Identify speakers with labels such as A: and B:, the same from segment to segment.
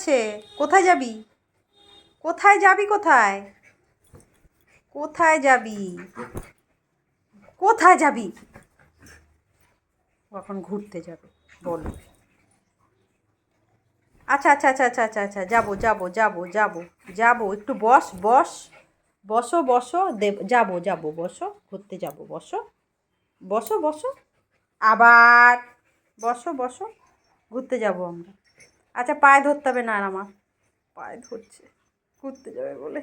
A: আছে? কোথায় যাবি? কোথায় যাবি? কোথায় কোথায় যাবি? কোথায় যাবি? ও এখন ঘুরতে যাবে বল। আচ্ছা আচ্ছা আচ্ছা আচ্ছা আচ্ছা আচ্ছা যাবো যাবো যাবো যাবো যাবো, একটু বস বস, বসো বসো, যাবো যাবো, বসো, ঘুরতে যাবো, বসো বসো বসো, আবার বসো বসো, ঘুরতে যাবো আমরা। আচ্ছা পায়ে ধরতে হবে না, আর আমার পায়ে ধরছে, ঘুরতে যাবে বলে।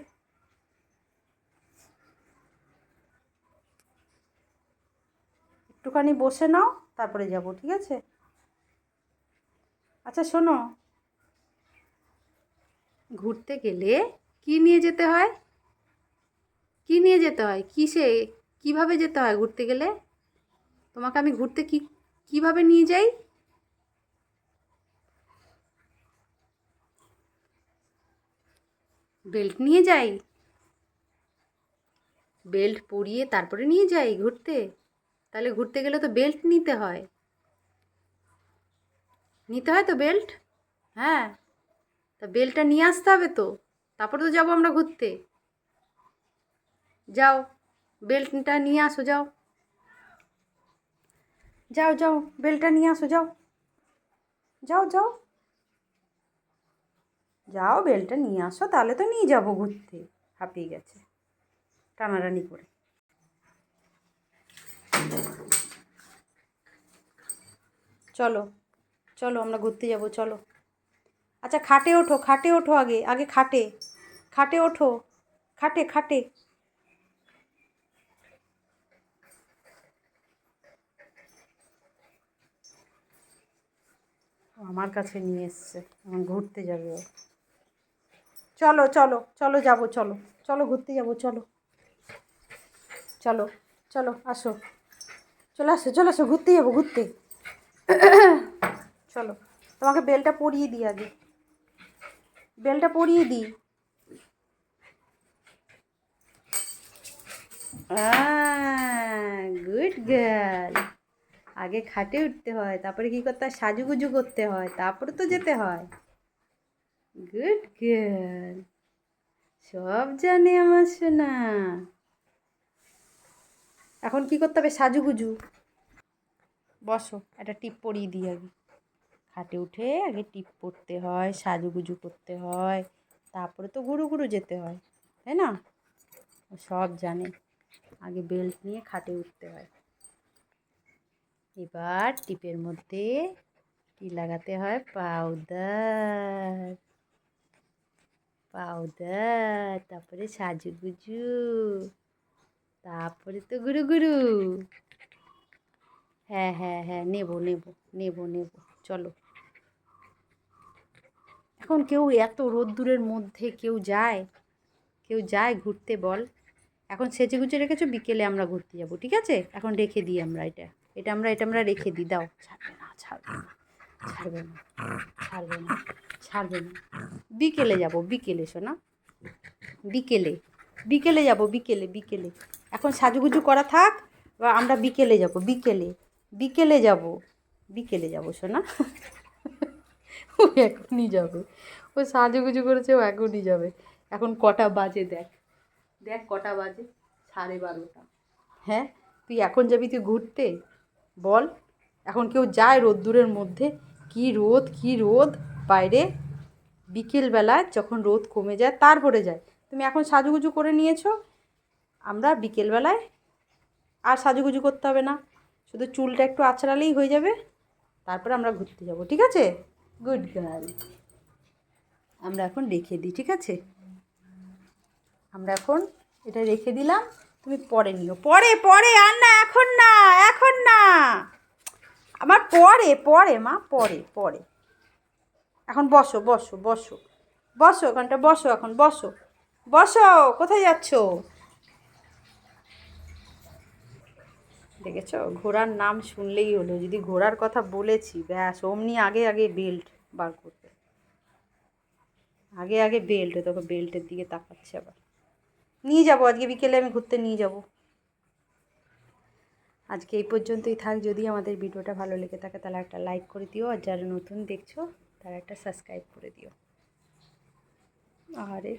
A: একটুখানি বসে নাও, তারপরে যাব, ঠিক আছে? আচ্ছা শোনো, ঘুরতে গেলে কি নিয়ে যেতে হয়? কি নিয়ে যেতে হয়? কিসে, কিভাবে যেতে হয় ঘুরতে গেলে? তোমাকে আমি ঘুরতে কিভাবে নিয়ে যাই? বেল্ট নিয়ে যাই? বেল্ট পরিয়ে তারপরে নিয়ে যাই ঘুরতে? তাহলে ঘুরতে গেলে তো বেল্ট নিতে হয়। নিতে হয় তো বেল্ট? হ্যাঁ, তা বেল্টটা নিয়ে আসতে হবে তো, তারপরে তো যাবো আমরা ঘুরতে। যাও, বেল্টটা নিয়ে আসো, যাও যাও যাও, বেল্টটা নিয়ে আসো, যাও যাও যাও যাও, বেল্টটা নিয়ে আসো, তাহলে তো নিয়ে যাবো ঘুরতে। হাঁপিয়ে গেছে টানাটানি করে। চলো চলো, আমরা ঘুরতে যাবো, চলো। আচ্ছা খাটে ওঠো, খাটে ওঠো, আগে আগে খাটে, খাটে ওঠো, খাটে খাটে। আমার কাছে নিয়ে এসছে, এখন ঘুরতে যাবে ও। চলো চলো চলো, যাবো, চলো চলো, ঘুরতে যাবো, চলো চলো চলো, আসো, চলে আসো, চলে আসো, ঘুরতে যাবো, ঘুরতে। চলো, তোমাকে বেলটা পরিয়ে দিই আগে, বেলটা পরিয়ে দিই। Good girl. আগে খাটে উঠতে হয়, তারপরে কী করতে হয়, সাজুগুজু করতে হয়, তারপরে তো যেতে হয়। গুড গার্ল, সব জানে আমার সোনা। এখন কি করতে হবে, সাজুগুজু। বসো, একটা টিপ পরিয়ে দিই আগে। খাটে উঠে আগে টিপ পরতে হয়, সাজুগুজু করতে হয়, তারপরে তো ঘুরু ঘুরু যেতে হয়, তাই না? ও সব জানে, আগে বেল্ট নিয়ে খাটে উঠতে হয়। এবার টিপের মধ্যে কি লাগাতে হয়, পাউডার, পাউডার, তারপরে সাজুগুজু, তারপরে তো গুরু গুরু। হ্যাঁ হ্যাঁ হ্যাঁ, নেবো নেবো নেবো নেবো, চলো। এখন কেউ এত রোদ্দুরের মধ্যে কেউ যায়? কেউ যায় ঘুরতে বল? এখন সেজে গুজে রেখেছো, বিকেলে আমরা ঘুরতে যাবো, ঠিক আছে? এখন রেখে দিই আমরা এটা, এটা আমরা রেখে দিই, দাও। ছাড়বে না, ছাড়বে না, ছাড়বে না, ছাড়বে না, ছাড়বে না। বিকেলে যাব, বিকেলে শোনা, বিকেলে, বিকেলে যাব, বিকেলে বিকেলে। এখন সাজুগুজু করা থাক, বা আমরা বিকেলে যাব, বিকেলে, বিকেলে যাব, বিকেলে যাব শোনা। ও এখনই যাবে, ও সাজুগুজু করেছে, ও এখনই যাবে। এখন কটা বাজে দেখ, দেখ কটা বাজে, 12:30। হ্যাঁ, তুই এখন যাবি তুই ঘুরতে বল? এখন কেউ যায় রোদ্দুরের মধ্যে? কি রোদ, কি রোদ বাইরে! বিকেলবেলায় যখন রোদ কমে যায় তারপরে যায়। তুমি এখন সাজুগুজু করে নিয়েছো, আমরা বিকেলবেলায় আর সাজুগুজু করতে হবে না, শুধু চুলটা একটু আঁচড়ালেই হয়ে যাবে, তারপরে আমরা ঘুরতে যাব, ঠিক আছে? Good girl. আমরা এখন রেখে দিই, ঠিক আছে? আমরা এখন এটা রেখে দিলাম, তুমি পরে নিও, পরে পরে, আর না, এখন না, এখন না, আমার পরে পরে মা, পরে পরে। এখন বসো বসো বসো, বসো ওখানটা, বসো এখন, বসো বসো, কোথায় যাচ্ছো? দেখেছো, ঘোড়ার নাম শুনলেই হলো, যদি ঘোড়ার কথা বলেছি ব্যাস অমনি আগে আগে বেল্ট বার করবে, আগে আগে বেল্ট, তোকে বেল্টের দিকে তাকাচ্ছে আবার। নিয়ে যাবো আজকে বিকেলে, আমি ঘুরতে নিয়ে যাব। আজকে এই পর্যন্তই থাক, যদি আমাদের ভিডিওটা ভালো লেগে থাকে তাহলে একটা লাইক করে দিও, আর যারা নতুন দেখছো তারা একটা সাবস্ক্রাইব করে দিও। আরে